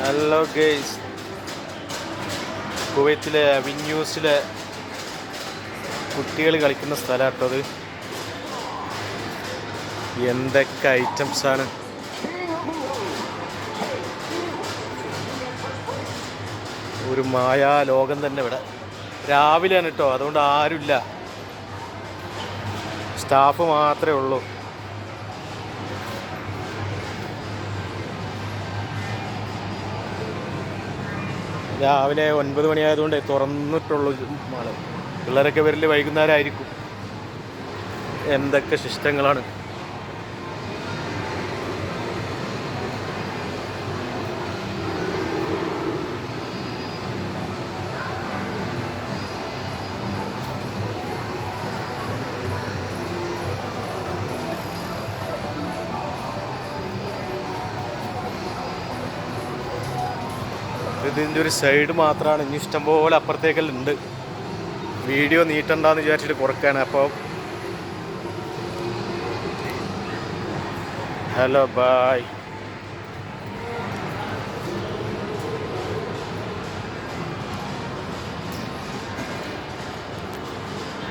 Hello guys, കുവൈത്തിലെ അവന്യൂസിലെ കുട്ടികൾ കളിക്കുന്ന സ്ഥലം കേട്ടോ അത്. എന്തൊക്കെ ഐറ്റംസാണ്! ഒരു മായാ ലോകം തന്നെ ഇവിടെ. രാവിലെയാണ് കേട്ടോ, അതുകൊണ്ട് ആരുമില്ല, സ്റ്റാഫ് മാത്രമേ ഉള്ളൂ. രാവിലെ 9 മണിയായതുകൊണ്ട് തുറന്നിട്ടുള്ളൂ മാള്. പിള്ളേരൊക്കെ വരല് വൈകുന്നേരം ആയിരിക്കും. എന്തൊക്കെ ശിഷ്ടങ്ങളാണ്! ഇതിൻ്റെ ഒരു സൈഡ് മാത്രമാണ്, ഇനി ഇഷ്ടംപോലെ അപ്പുറത്തേക്കെല്ലാം ഉണ്ട്. വീഡിയോ നീട്ടണ്ടെന്ന് വിചാരിച്ചിട്ട് കുറക്കാണ്. അപ്പോൾ ഹലോ, ബായ്.